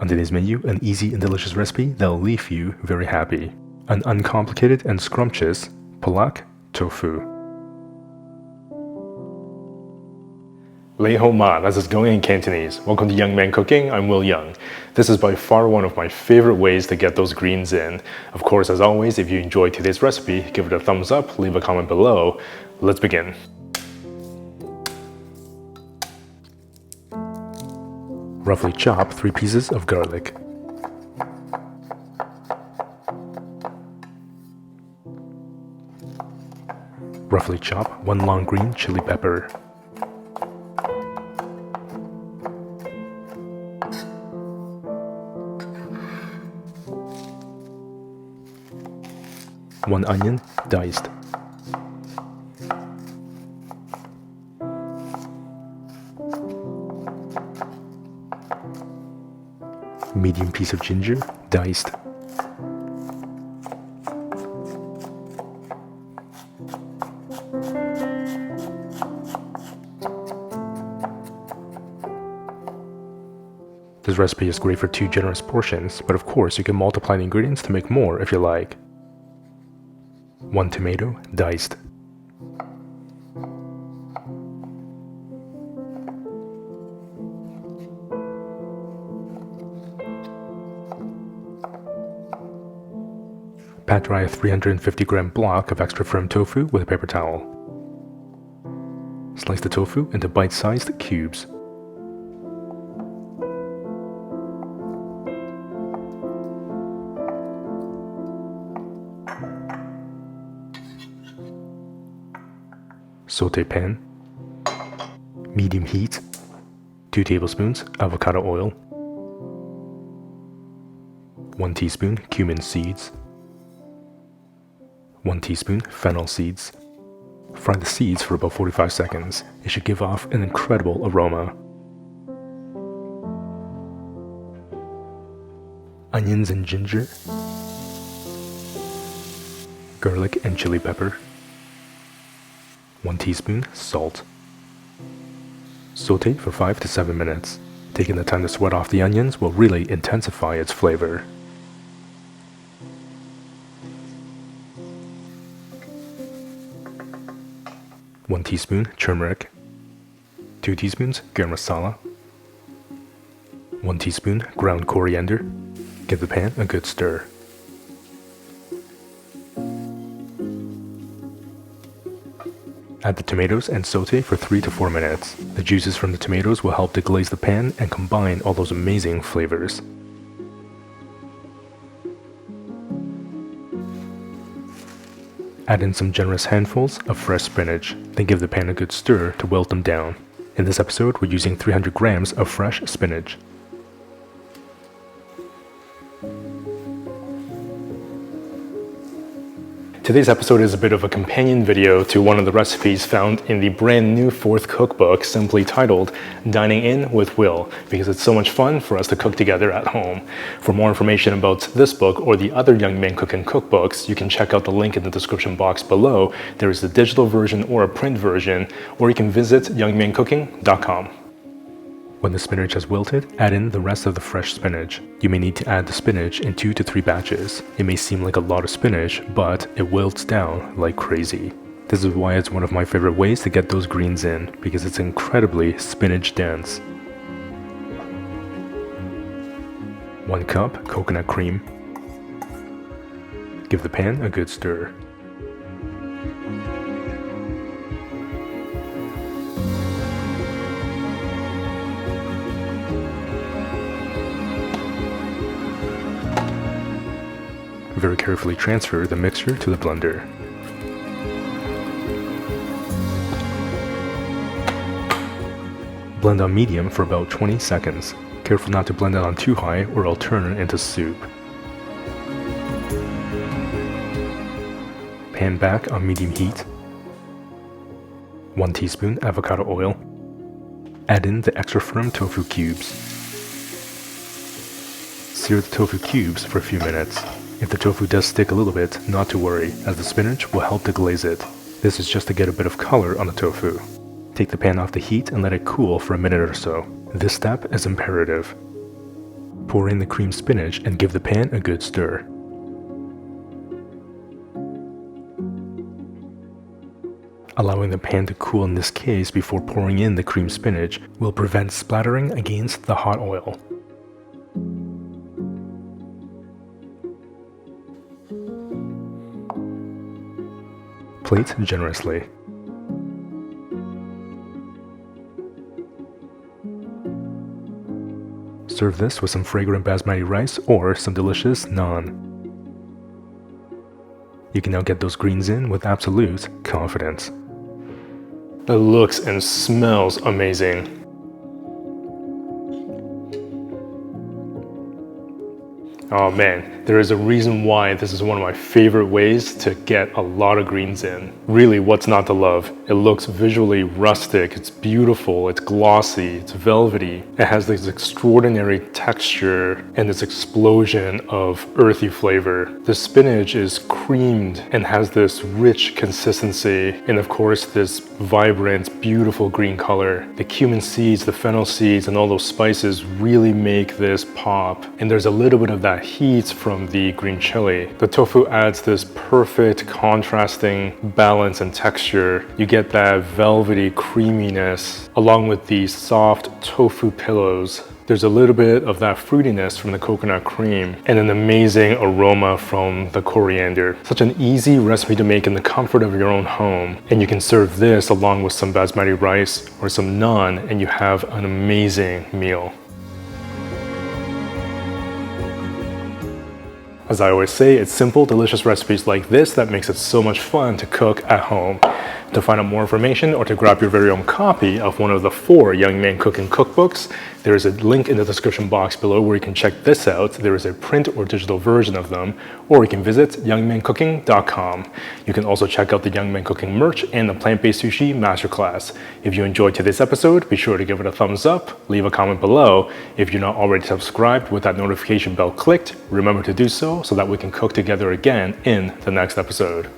On today's menu, an easy and delicious recipe that will leave you very happy. An uncomplicated and scrumptious PALAK tofu. Lei Ho Ma, that's going in Cantonese. Welcome to Young Man Cooking, I'm Yeung. This is by far one of my favorite ways to get those greens in. Of course, as always, if you enjoyed today's recipe, give it a thumbs up, leave a comment below. Let's begin. Roughly chop 3 pieces of garlic. Roughly chop 1 long green chili pepper. One onion, diced. Medium piece of ginger, diced. This recipe is great for 2 generous portions, but of course you can multiply the ingredients to make more if you like. 1 tomato, diced. Pat dry a 350-gram block of extra firm tofu with a paper towel. Slice the tofu into bite-sized cubes. Sauté pan. Medium heat. 2 tablespoons avocado oil. 1 teaspoon cumin seeds. 1 teaspoon fennel seeds. Fry the seeds for about 45 seconds. It should give off an incredible aroma. Onions and ginger. Garlic and chili pepper. 1 teaspoon salt. Saute for 5 to 7 minutes. Taking the time to sweat off the onions will really intensify its flavor. One teaspoon turmeric. 2 teaspoons garam masala. 1 teaspoon ground coriander. Give the pan a good stir. Add the tomatoes and saute for 3 to 4 minutes. The juices from the tomatoes will help to glaze the pan and combine all those amazing flavors. Add in some generous handfuls of fresh spinach, then give the pan a good stir to wilt them down. In this episode, we're using 300 grams of fresh spinach. Today's episode is a bit of a companion video to one of the recipes found in the brand new 4th cookbook, simply titled Dining In with Will, because it's so much fun for us to cook together at home. For more information about this book or the other Young Man Cooking cookbooks, you can check out the link in the description box below. There is a digital version or a print version, or you can visit youngmancooking.com. When the spinach has wilted, add in the rest of the fresh spinach. You may need to add the spinach in 2 to 3 batches. It may seem like a lot of spinach, but it wilts down like crazy. This is why it's one of my favorite ways to get those greens in, because it's incredibly spinach dense. 1 cup coconut cream. Give the pan a good stir. Very carefully transfer the mixture to the blender. Blend on medium for about 20 seconds. Careful not to blend it on too high or it'll turn into soup. Pan back on medium heat. 1 teaspoon avocado oil. Add in the extra firm tofu cubes. Sear the tofu cubes for a few minutes. If the tofu does stick a little bit, not to worry, as the spinach will help to glaze it. This is just to get a bit of color on the tofu. Take the pan off the heat and let it cool for a minute or so. This step is imperative. Pour in the creamed spinach and give the pan a good stir. Allowing the pan to cool in this case before pouring in the creamed spinach will prevent splattering against the hot oil. Plate generously. Serve this with some fragrant basmati rice or some delicious naan. You can now get those greens in with absolute confidence. It looks and smells amazing. Oh man, there is a reason why this is one of my favorite ways to get a lot of greens in. Really, what's not to love? It looks visually rustic, it's beautiful, it's glossy, it's velvety. It has this extraordinary texture and this explosion of earthy flavor. The spinach is creamed and has this rich consistency, and of course this vibrant, beautiful green color. The cumin seeds, the fennel seeds, and all those spices really make this pop. And there's a little bit of that heat from the green chili. The tofu adds this perfect contrasting balance and texture. You get that velvety creaminess along with these soft tofu pillows. There's a little bit of that fruitiness from the coconut cream and an amazing aroma from the coriander. Such an easy recipe to make in the comfort of your own home. And you can serve this along with some basmati rice or some naan and you have an amazing meal. As I always say, it's simple, delicious recipes like this that makes it so much fun to cook at home. To find out more information or to grab your very own copy of one of the 4 Young Man Cooking cookbooks, there is a link in the description box below where you can check this out. There is a print or digital version of them, or you can visit youngmancooking.com. You can also check out the Young Man Cooking merch and the plant-based sushi masterclass. If you enjoyed today's episode, be sure to give it a thumbs up, leave a comment below. If you're not already subscribed with that notification bell clicked, remember to do so that we can cook together again in the next episode.